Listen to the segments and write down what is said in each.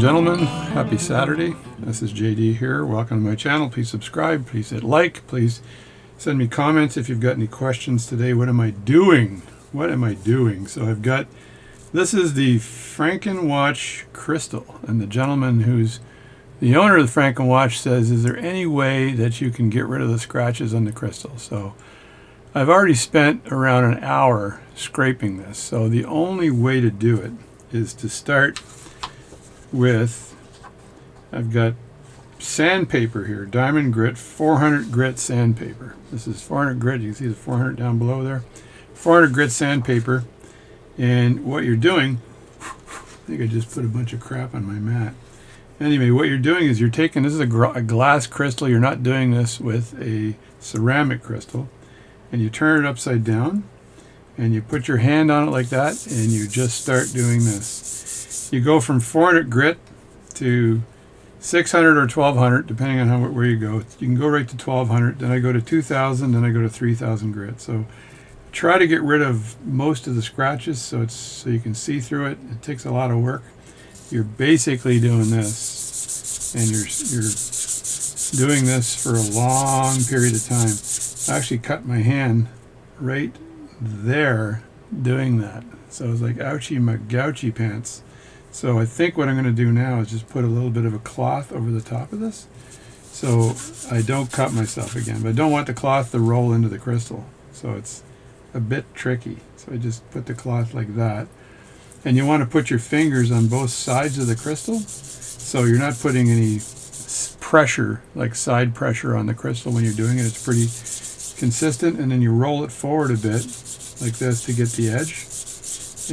gentlemen, happy Saturday. This is JD here. Welcome to my channel. Please subscribe, please hit like, please send me comments if you've got any questions today. What am I doing? So I've got, this is the Franken-Watch crystal, and the gentleman who's the owner of the Franken-Watch says, is there any way that you can get rid of the scratches on the crystal? So I've already spent around an hour scraping this. So the only way to do it is to start with, I've got sandpaper here, diamond grit, 400 grit sandpaper. This is 400 grit. You can see the 400 down below there. 400 grit sandpaper. And what you're doing, I think I just put a bunch of crap on my mat. Anyway, what you're doing is you're taking, this is a glass crystal. You're not doing this with a ceramic crystal. And you turn it upside down and you put your hand on it like that and you just start doing this. You go from 400 grit to 600 or 1200, depending on where you go. You can go right to 1200, then I go to 2000, then I go to 3000 grit. So try to get rid of most of the scratches so you can see through it. It takes a lot of work. You're basically doing this, and you're doing this for a long period of time. I actually cut my hand right there doing that. So it's like ouchie my gouchy pants. So I think what I'm going to do now is just put a little bit of a cloth over the top of this so I don't cut myself again. But I don't want the cloth to roll into the crystal. So it's a bit tricky. So I just put the cloth like that. And you want to put your fingers on both sides of the crystal so you're not putting any pressure, like side pressure on the crystal when you're doing it. It's pretty consistent. And then you roll it forward a bit like this to get the edge.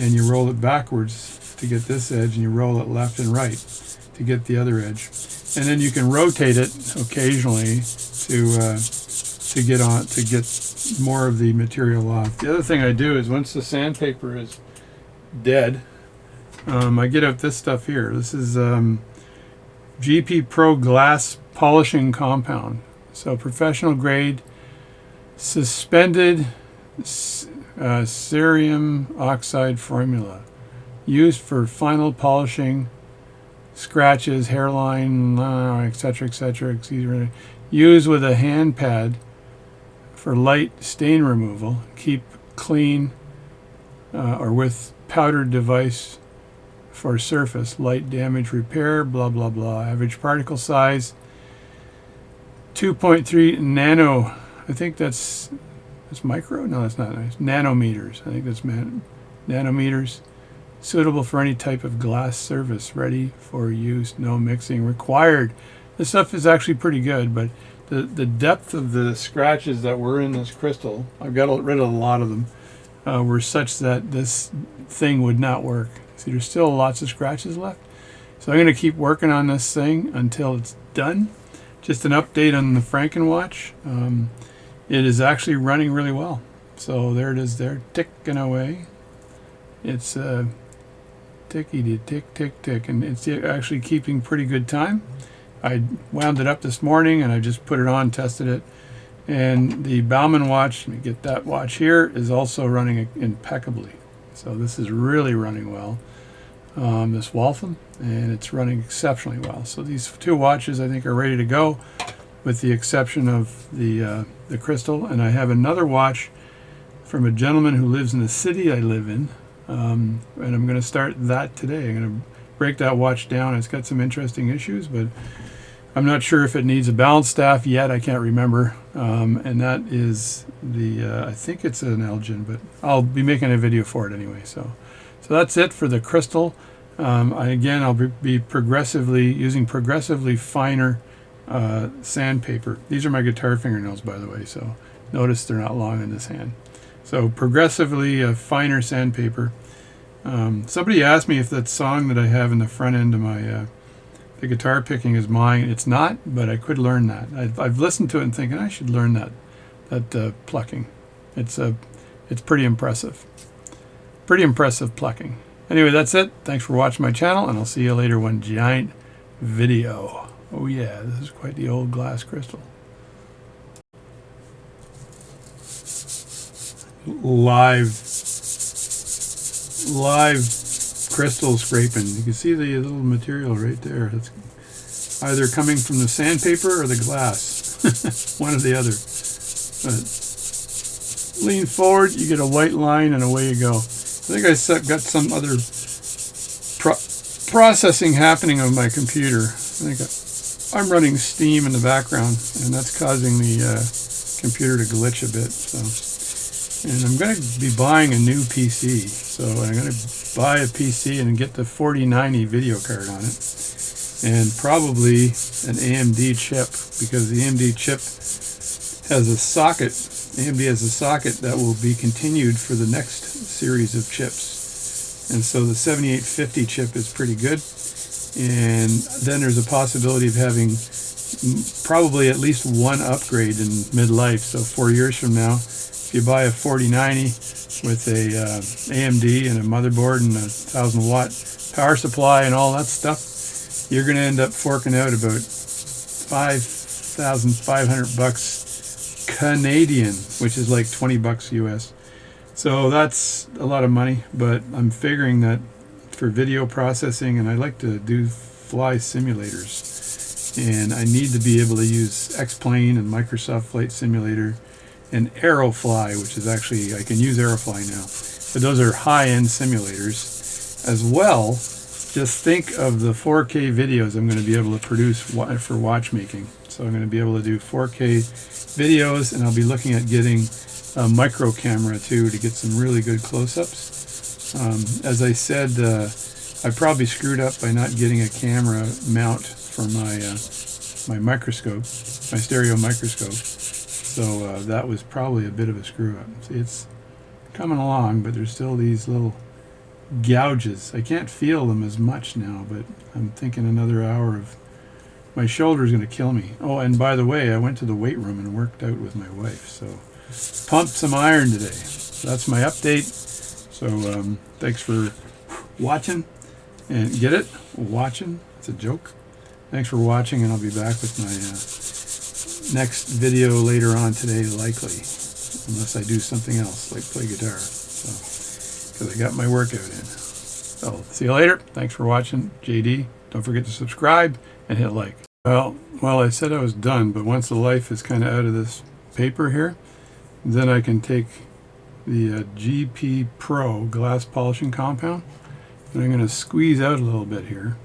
And you roll it backwards to get this edge, and you roll it left and right to get the other edge. And then you can rotate it occasionally to get more of the material off. The other thing I do is once the sandpaper is dead, I get out this stuff here. This is GP Pro Glass Polishing Compound. So professional grade suspended cerium oxide formula, used for final polishing, scratches, hairline, etc., etc. Used with a hand pad for light stain removal. Keep clean, or with powdered device for surface light damage repair. Blah blah blah. Average particle size 2.3 nano. I think that's micro. No, that's not nice. Nanometers. I think that's nanometers. Suitable for any type of glass surface, ready for use, no mixing required. This stuff is actually pretty good, but the depth of the scratches that were in this crystal, I've got rid of a lot of them, were such that this thing would not work. See, there's still lots of scratches left. So I'm going to keep working on this thing until it's done. Just an update on the Franken-Watch. It is actually running really well. So there it is there, ticking away. It's ticky tick tick tick, and it's actually keeping pretty good time. I wound it up this morning and I just put it on, tested it, and the Bauman watch, let me get that watch here, is also running impeccably. So this is really running well, this Waltham, and it's running exceptionally well. So these two watches I think are ready to go, with the exception of the crystal. And I have another watch from a gentleman who lives in the city I live in. And I'm going to start that today. I'm going to break that watch down. It's got some interesting issues, but I'm not sure if it needs a balance staff yet. I can't remember. And that is the, I think it's an Elgin, but I'll be making a video for it anyway. So that's it for the crystal. Again, I'll be using progressively finer sandpaper. These are my guitar fingernails, by the way, so notice they're not long in this hand. So progressively finer sandpaper. Somebody asked me if that song that I have in the front end of my the guitar picking is mine. It's not, but I could learn that. I've listened to it and thinking I should learn that plucking. It's pretty impressive. Pretty impressive plucking. Anyway, that's it. Thanks for watching my channel, and I'll see you later one giant video. Oh yeah, this is quite the old glass crystal. live crystal scraping. You can see the little material right there. That's either coming from the sandpaper or the glass. One or the other. But lean forward, you get a white line, and away you go. I think I got some other processing happening on my computer. I think I'm running steam in the background, and that's causing the computer to glitch a bit. So, and I'm going to be buying a new PC. So I'm going to buy a PC and get the 4090 video card on it, and probably an AMD chip, because the AMD chip has a socket. AMD has a socket that will be continued for the next series of chips. And so the 7850 chip is pretty good. And then there's a possibility of having probably at least one upgrade in midlife. So 4 years from now, if you buy a 4090 with a AMD and a motherboard and a 1000-watt power supply and all that stuff, you're going to end up forking out about $5,500 Canadian, which is like $20 US. So that's a lot of money, but I'm figuring that for video processing, and I like to do fly simulators, and I need to be able to use X-Plane and Microsoft Flight Simulator and Aerofly, which is actually, I can use Aerofly now, but those are high-end simulators as well. Just think of the 4K videos I'm going to be able to produce for watchmaking. So I'm going to be able to do 4K videos, and I'll be looking at getting a micro camera too to get some really good close-ups. As I said, I probably screwed up by not getting a camera mount for my my microscope, my stereo microscope. So that was probably a bit of a screw-up. See, it's coming along, but there's still these little gouges. I can't feel them as much now, but I'm thinking another hour of my shoulder's going to kill me. Oh, and by the way, I went to the weight room and worked out with my wife, so pumped some iron today. So that's my update. So thanks for watching, and get it? Watching? It's a joke. Thanks for watching, and I'll be back with my next video later on today, likely, unless I do something else like play guitar. So, because I got my workout in. So, see you later. Thanks for watching. JD. Don't forget to subscribe and hit like. Well, I said I was done, but once the life is kind of out of this paper here, then I can take the GP Pro glass polishing compound, and I'm going to squeeze out a little bit here,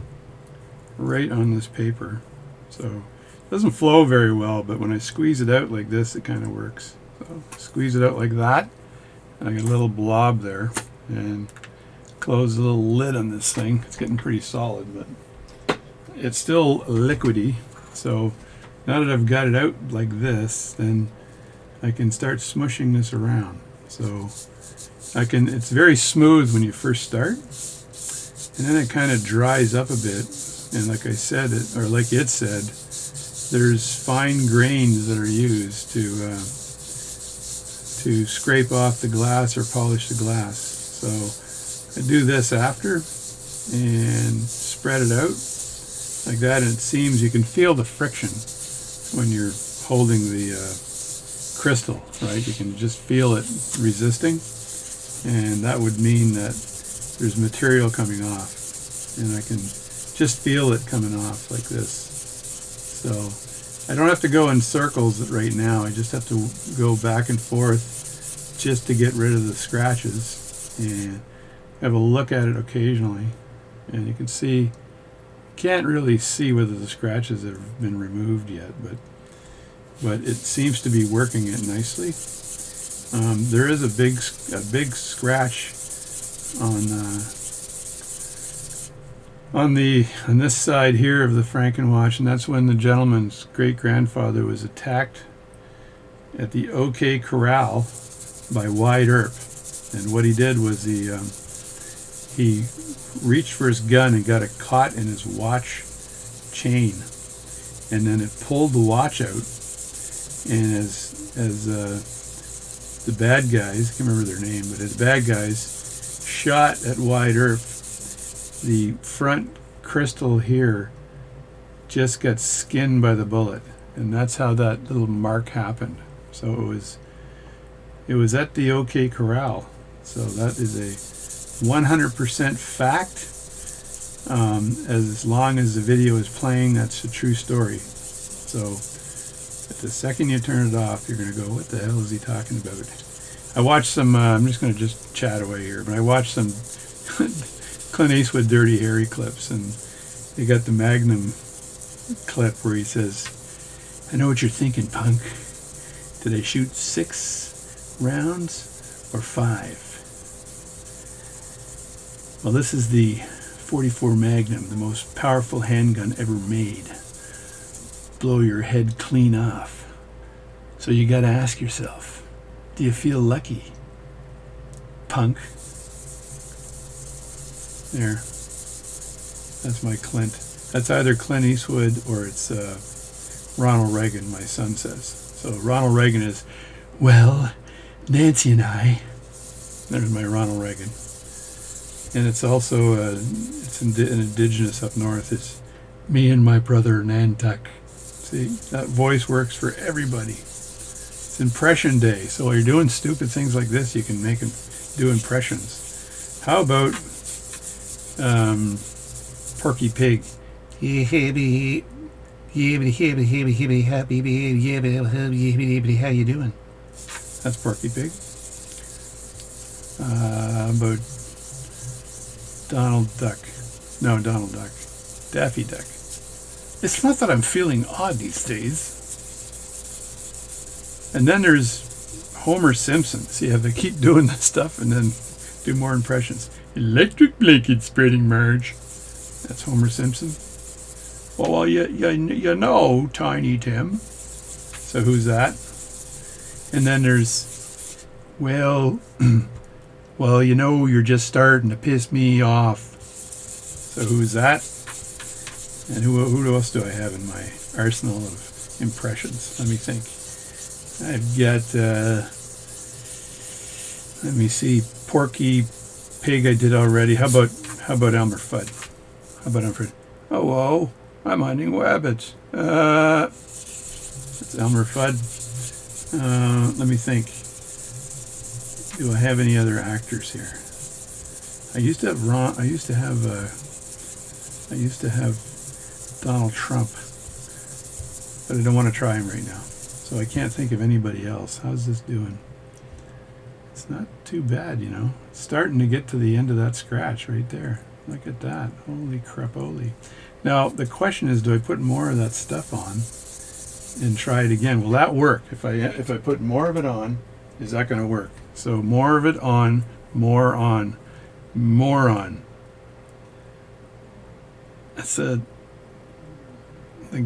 right on this paper. So it doesn't flow very well, but when I squeeze it out like this, it kind of works. So squeeze it out like that, and I get a little blob there, and close the little lid on this thing. It's getting pretty solid, but it's still liquidy. So now that I've got it out like this, then I can start smushing this around. So it's very smooth when you first start, and then it kind of dries up a bit. And like I said, or like it said, there's fine grains that are used to scrape off the glass or polish the glass. So I do this after and spread it out like that, and it seems you can feel the friction when you're holding the crystal, right? You can just feel it resisting, and that would mean that there's material coming off, and I can just feel it coming off like this. So I don't have to go in circles right now. I just have to go back and forth just to get rid of the scratches and have a look at it occasionally, and you can see, can't really see whether the scratches have been removed yet, but it seems to be working it nicely. There is a big scratch on this side here of the Frankenwatch, and that's when the gentleman's great-grandfather was attacked at the OK Corral by Wyatt Earp. And what he did was he reached for his gun and got it caught in his watch chain, and then it pulled the watch out. And as the bad guys, I can't remember their name, but as bad guys shot at Wyatt Earp, the front crystal here just got skinned by the bullet, and that's how that little mark happened. So it was at the OK Corral. So that is a 100% fact. As long as the video is playing, that's a true story. So at the second you turn it off, you're going to go, what the hell is he talking about? I watched some, I'm just going to just chat away here, but I watched some Clint Eastwood Dirty Harry clips, and they got the Magnum clip where he says, I know what you're thinking, punk. Did I shoot 6 rounds or 5? Well, this is the 44 Magnum, the most powerful handgun ever made. Blow your head clean off. So you got to ask yourself, do you feel lucky, punk? There. That's my Clint. That's either Clint Eastwood or it's Ronald Reagan, my son says. So Ronald Reagan is, well, Nancy and I. There's my Ronald Reagan. And it's also, it's an indigenous up north. It's me and my brother Nantuck. See, that voice works for everybody. It's impression day. So while you're doing stupid things like this, you can make them do impressions. How about Porky Pig? How you doing? That's Porky Pig. About Donald Duck. No, Donald Duck. Daffy Duck. It's not that I'm feeling odd these days. And then there's Homer Simpson. See how they keep doing this stuff and then do more impressions. Electric blanket spreading, Marge. That's Homer Simpson. Well, you know, Tiny Tim. So who's that? And then there's, well, well, you know, you're just starting to piss me off. So who's that? And who else do I have in my arsenal of impressions? Let me think. I've got, let me see, Porky Pig I did already. How about Elmer Fudd? How about Elmer Fudd? Oh, whoa, I'm hunting rabbits. It's Elmer Fudd. Let me think. Do I have any other actors here? I used to have Donald Trump, but I don't want to try him right now. So I can't think of anybody else. How's this doing? It's not too bad, you know. It's starting to get to the end of that scratch right there. Look at that. Holy crap-oly. Now, the question is, do I put more of that stuff on and try it again? Will that work? If I put more of it on, is that going to work? So more of it on, more on, more on. That's the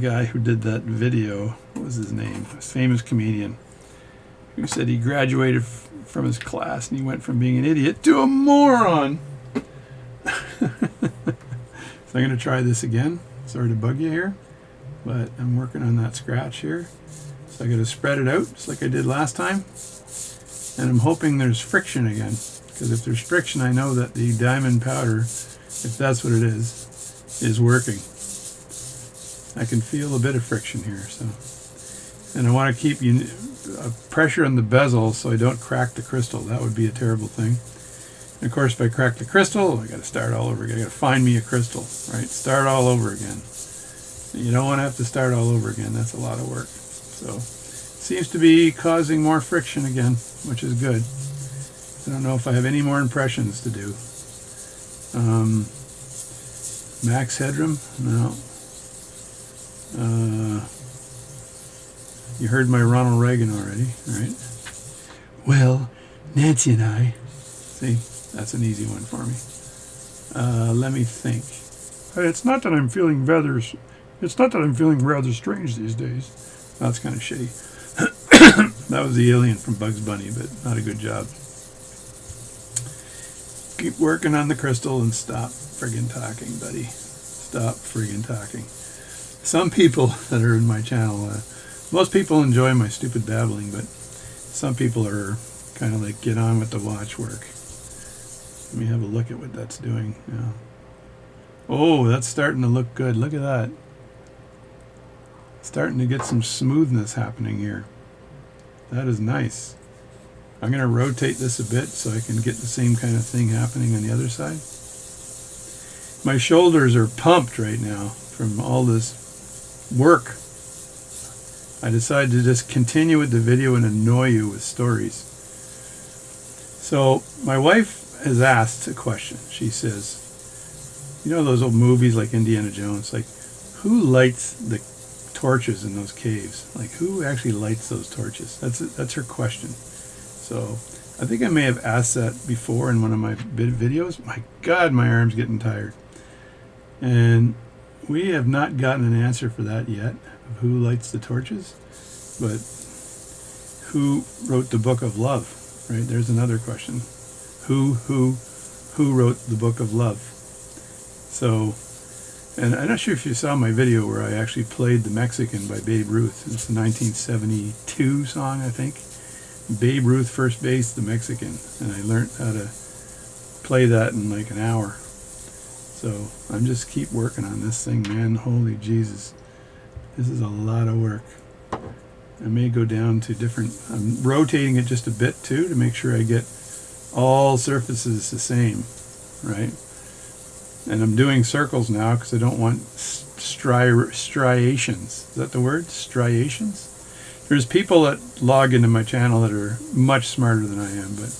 guy who did that video. What was his name? A famous comedian who said he graduated from his class and he went from being an idiot to a moron. So I'm going to try this again. Sorry to bug you here, but I'm working on that scratch here. So I got to spread it out just like I did last time. And I'm hoping there's friction again, because if there's friction, I know that the diamond powder, if that's what it is working. I can feel a bit of friction here, so. And I want to keep pressure on the bezel so I don't crack the crystal. That would be a terrible thing. And of course, if I crack the crystal, I got to start all over again. I got to find me a crystal, right? Start all over again. You don't want to have to start all over again. That's a lot of work. So, seems to be causing more friction again, which is good. I don't know if I have any more impressions to do. Max Headroom? No. You heard my Ronald Reagan already, right? Well, Nancy and I. See, that's an easy one for me. Let me think. It's not that I'm feeling rather strange these days. That's kind of shitty. That was the alien from Bugs Bunny, but not a good job. Keep working on the crystal and stop friggin' talking, buddy. Stop friggin' talking. Some people that are in my channel, most people enjoy my stupid babbling, but some people are kind of like, get on with the watch work. Let me have a look at what that's doing now. Oh, that's starting to look good. Look at that. Starting to get some smoothness happening here. That is nice. I'm going to rotate this a bit so I can get the same kind of thing happening on the other side. My shoulders are pumped right now from all this work. I decided to just continue with the video and annoy you with stories. So my wife has asked a question. She says, you know those old movies like Indiana Jones, like who lights the torches in those caves? Like who actually lights those torches? That's her question. So I think I may have asked that before in one of my videos. My God, my arm's getting tired. And we have not gotten an answer for that yet, of who lights the torches. But who wrote the Book of Love? Right, there's another question. Who wrote the Book of Love? So, and I'm not sure if you saw my video where I actually played The Mexican by Babe Ruth. It's a 1972 song, I think. Babe Ruth, first base, The Mexican. And I learned how to play that in like an hour. So I'm just keep working on this thing, man. Holy Jesus. This is a lot of work. I may go down to different, I'm rotating it just a bit too to make sure I get all surfaces the same, right? And I'm doing circles now because I don't want striations. Is that the word? Striations? There's people that log into my channel that are much smarter than I am, but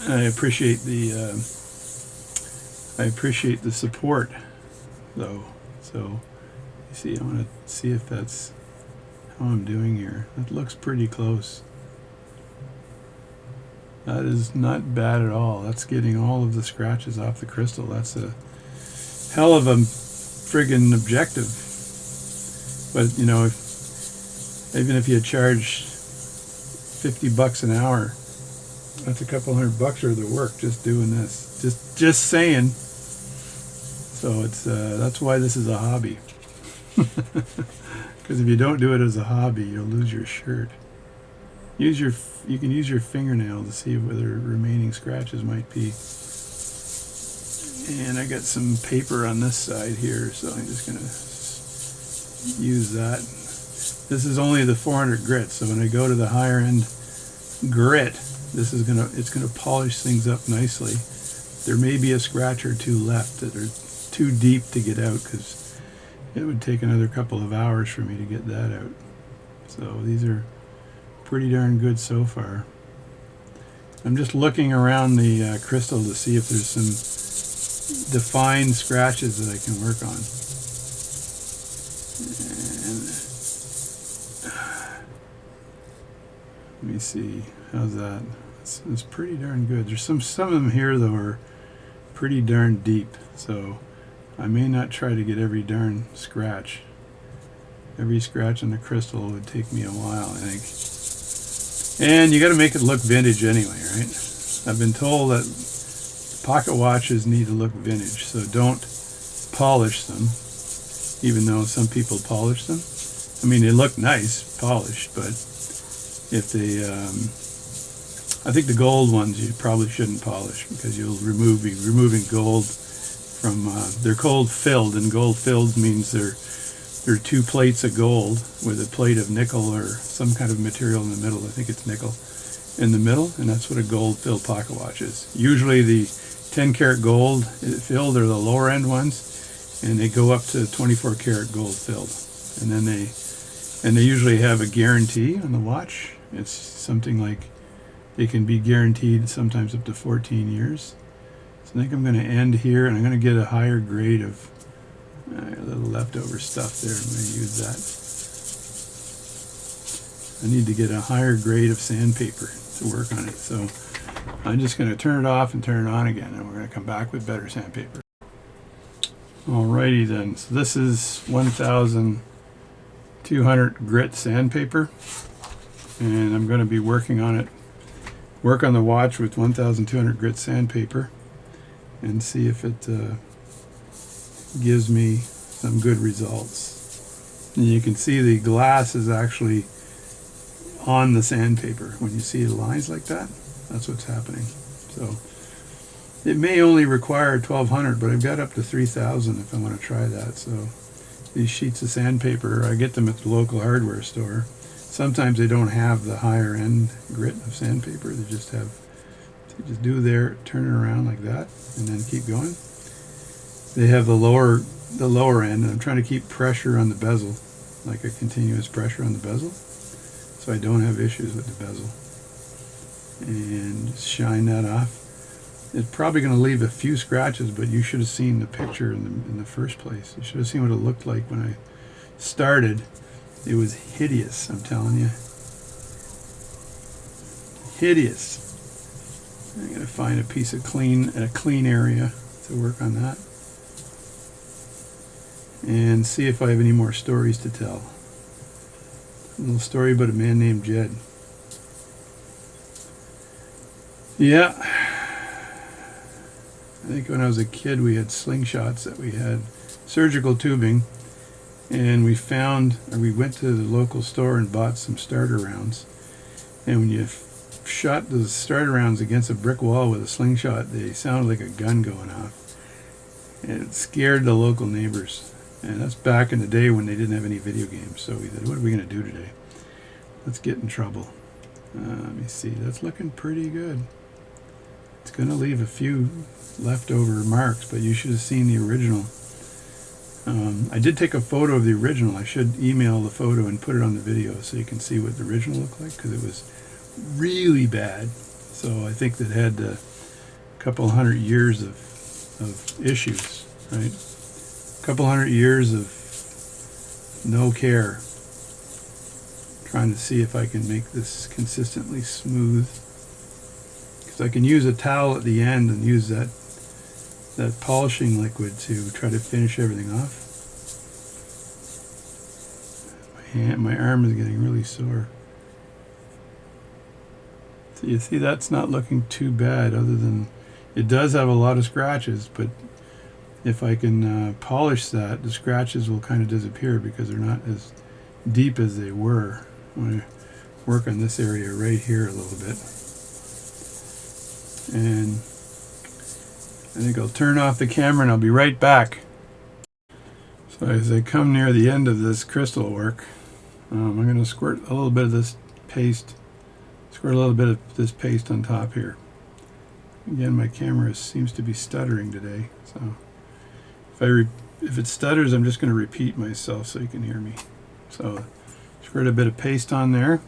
I appreciate the support, though. So you see, I want to see if that's how I'm doing here. That looks pretty close. That is not bad at all. That's getting all of the scratches off the crystal. That's a hell of a friggin' objective. But you know, even if you charge $50 an hour, that's a couple $100 worth of work just doing this. Just saying. So it's that's why this is a hobby. Because if you don't do it as a hobby, you'll lose your shirt. You can use your fingernail to see where the remaining scratches might be. And I got some paper on this side here, so I'm just gonna use that. This is only the 400 grit, so when I go to the higher end grit, it's gonna polish things up nicely. There may be a scratch or two left that are too deep to get out, because it would take another couple of hours for me to get that out. So these are pretty darn good so far. I'm just looking around the crystal to see if there's some defined scratches that I can work on. And let me see, how's that? It's pretty darn good. There's some of them here though are pretty darn deep, so I may not try to get every darn scratch. Every scratch on the crystal would take me a while, I think. And you got to make it look vintage anyway, right? I've been told that pocket watches need to look vintage, so don't polish them, even though some people polish them. I mean, they look nice, polished, but if they, I think the gold ones you probably shouldn't polish, because you'll be removing gold from, they're gold filled, and gold filled means there are two plates of gold with a plate of nickel or some kind of material in the middle. I think it's nickel in the middle, and that's what a gold filled pocket watch is. Usually the 10 karat gold filled are the lower end ones, and they go up to 24 karat gold filled. And then they usually have a guarantee on the watch. It's something like they can be guaranteed sometimes up to 14 years. So I think I'm going to end here, and I'm going to get a higher grade of a little leftover stuff there. I'm going to use that. I need to get a higher grade of sandpaper to work on it. So I'm just going to turn it off and turn it on again, and we're going to come back with better sandpaper. Alrighty then. So this is 1,200 grit sandpaper, and I'm going to be working on it. Work on the watch with 1,200 grit sandpaper and see if it gives me some good results. And you can see the glass is actually on the sandpaper. When you see the lines like that, that's what's happening. So it may only require 1,200, but I've got up to 3,000 if I want to try that. So these sheets of sandpaper, I get them at the local hardware store. Sometimes they don't have the higher end grit of sandpaper. They just do there, turn it around like that, and then keep going. They have the lower end, and I'm trying to keep pressure on the bezel, like a continuous pressure on the bezel, so I don't have issues with the bezel. And just shine that off. It's probably going to leave a few scratches, but you should have seen the picture in the first place. You should have seen what it looked like when I started. It was hideous, I'm telling you. Hideous. I'm going to find a piece of a clean area to work on that. And see if I have any more stories to tell. A little story about a man named Jed. Yeah. I think when I was a kid we had slingshots that we had surgical tubing, and we went to the local store and bought some starter rounds. And when you shot those starter rounds against a brick wall with a slingshot, they sounded like a gun going off. And it scared the local neighbors. And that's back in the day when they didn't have any video games. So we said, what are we going to do today? Let's get in trouble. Let me see. That's looking pretty good. It's going to leave a few leftover marks, but you should have seen the original. I did take a photo of the original. I should email the photo and put it on the video so you can see what the original looked like, because it was really bad. So I think that had a couple hundred years of issues, right? A couple hundred years of no care. Trying to see if I can make this consistently smooth. Because I can use a towel at the end and use that polishing liquid to try to finish everything off. My arm is getting really sore. So you see, that's not looking too bad, other than it does have a lot of scratches, but if I can polish that, the scratches will kind of disappear because they're not as deep as they were. I'm going to work on this area right here a little bit. And I think I'll turn off the camera and I'll be right back. So as I come near the end of this crystal work, I'm going to squirt a little bit of this paste, on top here. Again, my camera seems to be stuttering today, so if it stutters, I'm just going to repeat myself so you can hear me. So squirt a bit of paste on there.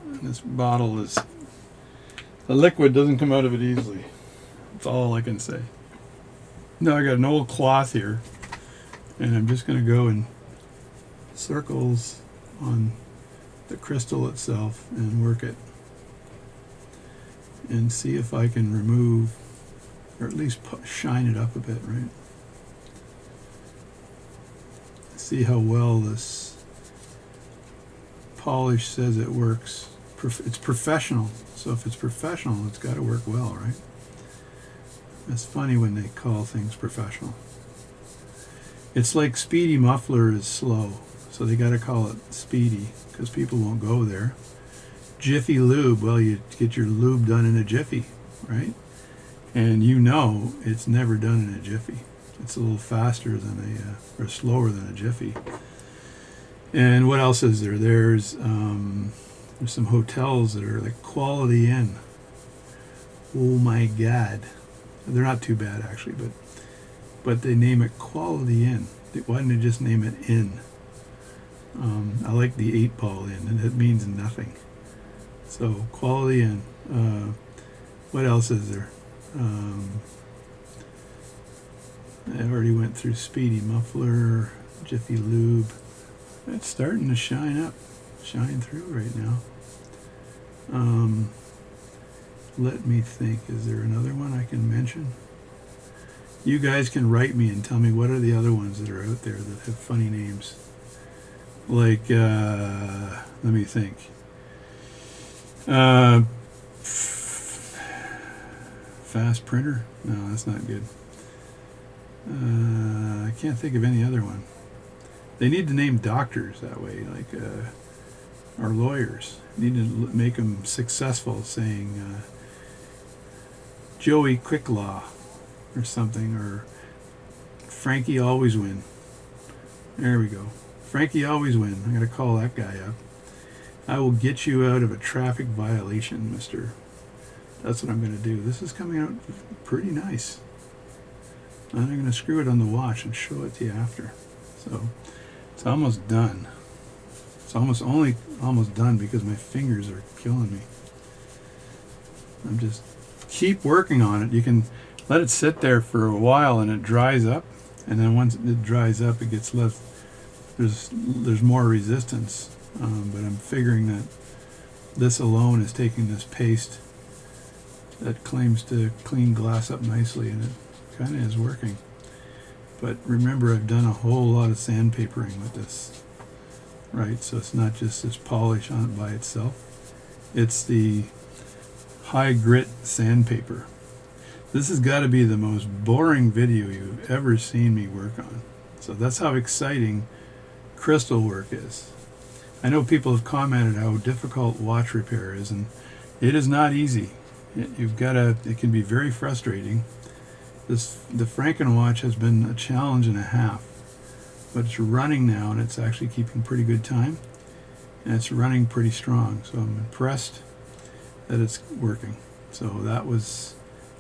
And this bottle the liquid doesn't come out of it easily. That's all I can say. Now I got an old cloth here, and I'm just going to go in circles on the crystal itself and work it and see if I can remove, or at least shine it up a bit, right? See how well this polish says it works. It's professional, so if it's professional, it's got to work well, right? It's funny when they call things professional. It's like Speedy Muffler is slow, so they got to call it Speedy because people won't go there. Jiffy Lube, well, you get your lube done in a jiffy, right? And you know it's never done in a jiffy. It's a little faster than or slower than a jiffy. And what else is there? There's some hotels that are like Quality Inn. Oh my God. They're not too bad actually, but they name it Quality Inn. Why didn't they just name it Inn? I like the 8-ball Inn, and it means nothing. So Quality Inn. What else is there? I already went through Speedy Muffler, Jiffy Lube. It's starting to shine through right now. Let me think. Is there another one I can mention? You guys can write me and tell me what are the other ones that are out there that have funny names. Like, let me think. Fast printer? No, that's not good. I can't think of any other one. They need to name doctors that way, like our lawyers. Need to make them successful, saying Joey Quicklaw or something, or Frankie Always Win. There we go. Frankie Always Win. I'm going to call that guy up. I will get you out of a traffic violation, mister. That's what I'm going to do. This is coming out pretty nice. And I'm going to screw it on the watch and show it to you after. So it's almost done. It's almost done because my fingers are killing me. I'm just keep working on it. You can let it sit there for a while and it dries up, and then once it dries up, it gets less. There's more resistance, but I'm figuring that this alone is taking this paste that claims to clean glass up nicely, and it kind of is working. But remember, I've done a whole lot of sandpapering with this, right? So it's not just this polish on it by itself. It's the high grit sandpaper. This has got to be the most boring video you've ever seen me work on. So that's how exciting crystal work is. I know people have commented how difficult watch repair is, and it is not easy. It can be very frustrating. The Franken watch has been a challenge and a half, but it's running now, and it's actually keeping pretty good time, and it's running pretty strong. So I'm impressed that it's working. So that was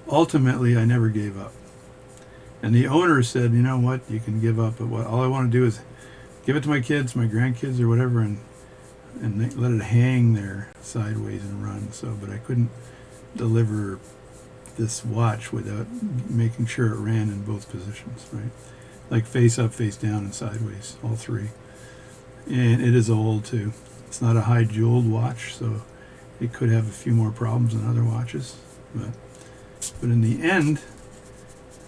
ultimately, I never gave up. And the owner said, you know what, you can give up, but all I want to do is give it to my kids, my grandkids, or whatever, and let it hang there sideways and run. So, but I couldn't deliver this watch without making sure it ran in both positions, right? Like face up, face down, and sideways, all three. And it is old too. It's not a high jeweled watch, so it could have a few more problems than other watches, but in the end,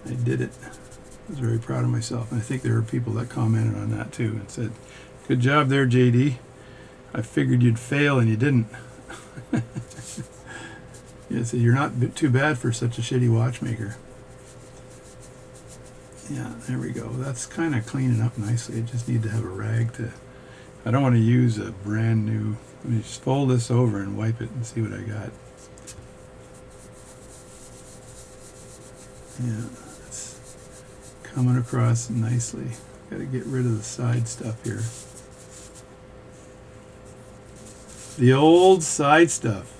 I did it. I was very proud of myself, and I think there were people that commented on that too and said, "Good job there, JD. I figured you'd fail and you didn't." Yeah, so you're not too bad for such a shitty watchmaker. Yeah, there we go. That's kind of cleaning up nicely. I just need to have a rag to. I don't want to use a brand new. Let me just fold this over and wipe it and see what I got. Yeah, it's coming across nicely. Got to get rid of the side stuff here. The old side stuff.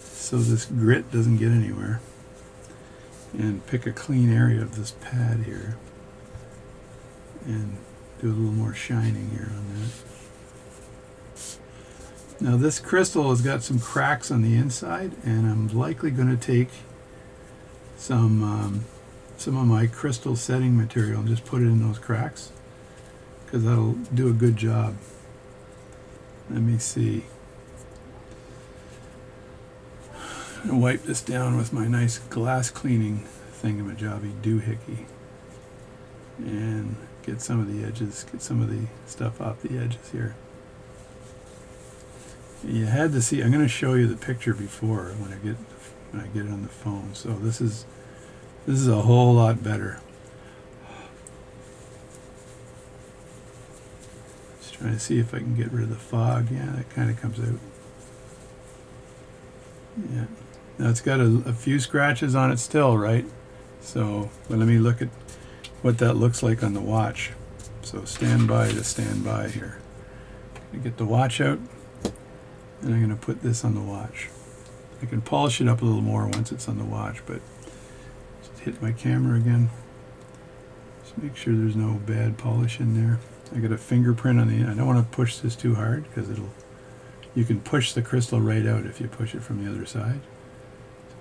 So this grit doesn't get anywhere. And pick a clean area of this pad here. And do a little more shining here on that. Now this crystal has got some cracks on the inside, and I'm likely going to take some of my crystal setting material and just put it in those cracks, because that'll do a good job. Let me see. I'm gonna wipe this down with my nice glass cleaning thingamajobby doohickey and get some of the edges, get some of the stuff off the edges here. You had to see. I'm going to show you the picture before when I get it on the phone. So this is a whole lot better. Just trying to see if I can get rid of the fog. Yeah, that kind of comes out. Yeah. Now it's got a few scratches on it still, right? So, but let me look at what that looks like on the watch. So stand by to stand by here. I'm going to get the watch out, and I'm going to put this on the watch. I can polish it up a little more once it's on the watch, but just hit my camera again. Just make sure there's no bad polish in there. I got a fingerprint on the end. I don't want to push this too hard, because you can push the crystal right out if you push it from the other side.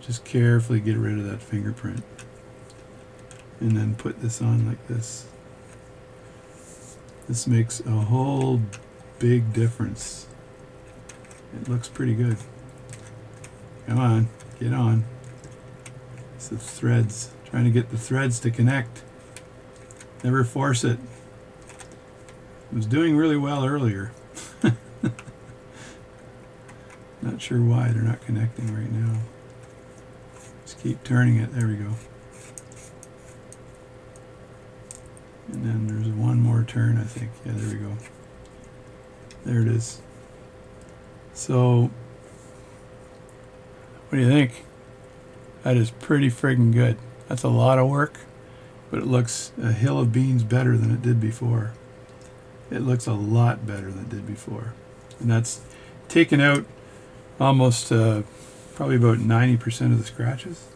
So just carefully get rid of that fingerprint. And then put this on like this. This makes a whole big difference. It looks pretty good. Come on, get on. It's the threads. Trying to get the threads to connect. Never force it. It was doing really well earlier. Not sure why they're not connecting right now. Just keep turning it. There we go. And then there's one more turn, I think. Yeah, there we go. There it is. So, what do you think? That is pretty friggin' good. That's a lot of work, but it looks a hill of beans better than it did before. It looks a lot better than it did before. And that's taken out almost probably about 90% of the scratches.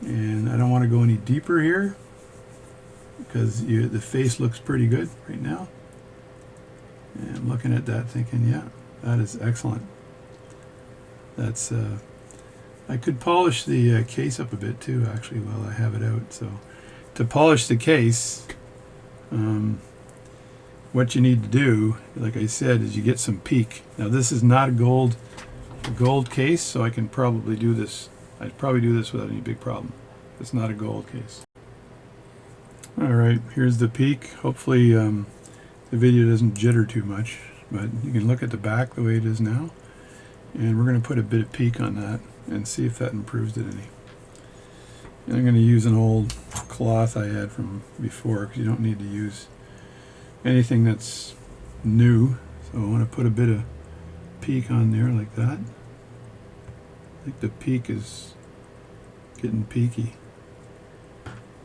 And I don't want to go any deeper here because the face looks pretty good right now. And I'm looking at that thinking, yeah, that is excellent. That's I could polish the case up a bit too, actually, while I have it out. So to polish the case, what you need to do, like I said, is you get some peak. Now this is not a gold case, so I can probably do this. I'd probably do this without any big problem. It's not a gold case. All right, here's the peak. Hopefully the video doesn't jitter too much, but you can look at the back the way it is now. And we're going to put a bit of peak on that and see if that improves it any. And I'm going to use an old cloth I had from before because you don't need to use anything that's new. So I want to put a bit of peak on there like that. I think the peak is getting peaky.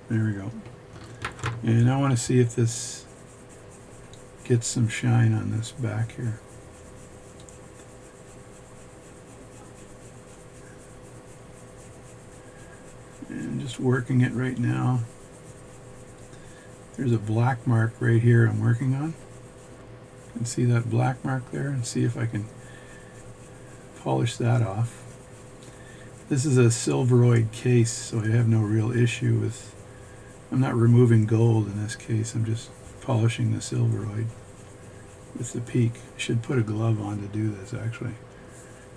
There we go. And I want to see if this gets some shine on this back here. And just working it right now. There's a black mark right here I'm working on. You can see that black mark there, and see if I can polish that off. This is a silveroid case, so I have no real issue with, I'm not removing gold in this case, I'm just polishing the silveroid with the peak. I should put a glove on to do this actually,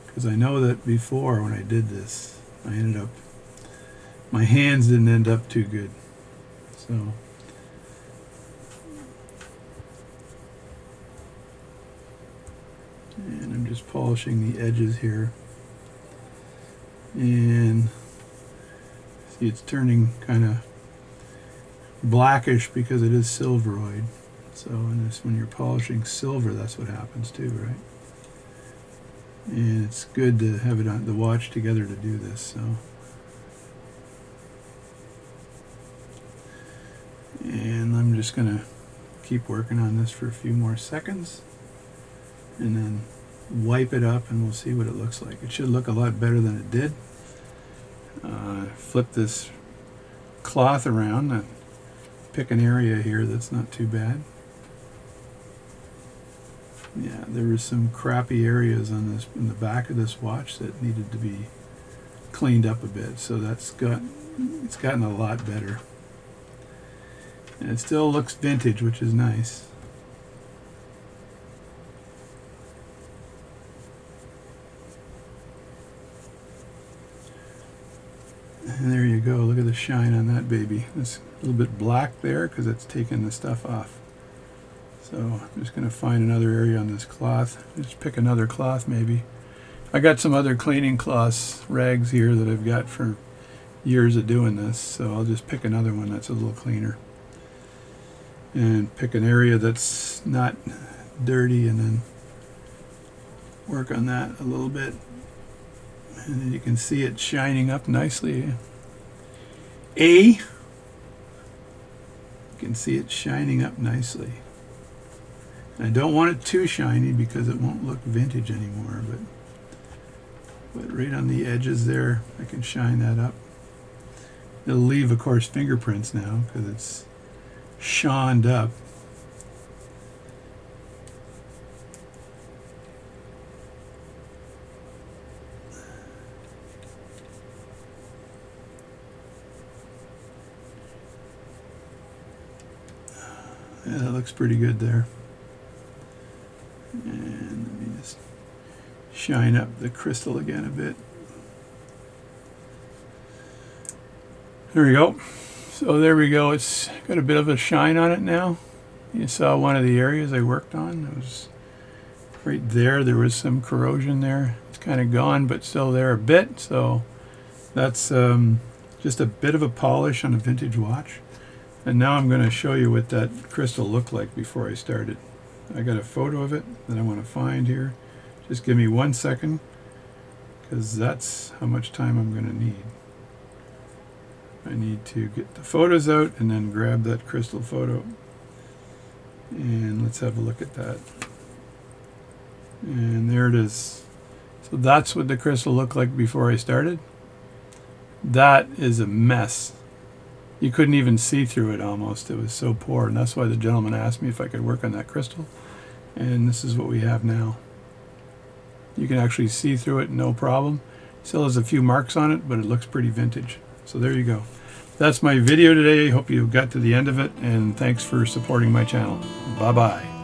because I know that before when I did this, my hands didn't end up too good. So and I'm just polishing the edges here, and see it's turning kind of blackish because it is silveroid. So when you're polishing silver, that's what happens too, right? And it's good to have it on the watch together to do this. So and I'm just gonna keep working on this for a few more seconds and then wipe it up, and we'll see what it looks like. It should look a lot better than it did. Flip this cloth around and pick an area here that's not too bad. Yeah, there was some crappy areas on this in the back of this watch that needed to be cleaned up a bit, so it's gotten a lot better. And it still looks vintage, which is nice. And there you go, look at the shine on that baby. It's a little bit black there because it's taken the stuff off. So I'm just going to find another area on this cloth. Just pick another cloth maybe. I got some other cleaning cloths, rags here that I've got for years of doing this, so I'll just pick another one that's a little cleaner. And pick an area that's not dirty and then work on that a little bit. And then you can see it shining up nicely. You can see it shining up nicely. And I don't want it too shiny because it won't look vintage anymore, but right on the edges there, I can shine that up. It'll leave, of course, fingerprints now because it's shined up. Yeah, that looks pretty good there. And let me just shine up the crystal again a bit. There we go. So there we go. It's got a bit of a shine on it now. You saw one of the areas I worked on. It was right there. There was some corrosion there. It's kind of gone, but still there a bit. So that's just a bit of a polish on a vintage watch. And now I'm going to show you what that crystal looked like before I started. I got a photo of it that I want to find here. Just give me 1 second, because that's how much time I'm going to need. I need to get the photos out and then grab that crystal photo. And let's have a look at that. And there it is. So that's what the crystal looked like before I started. That is a mess. You couldn't even see through it almost. It was so poor, and that's why the gentleman asked me if I could work on that crystal. And this is what we have now. You can actually see through it, no problem. Still has a few marks on it, but it looks pretty vintage. So there you go. That's my video today. Hope you got to the end of it, and thanks for supporting my channel. Bye-bye.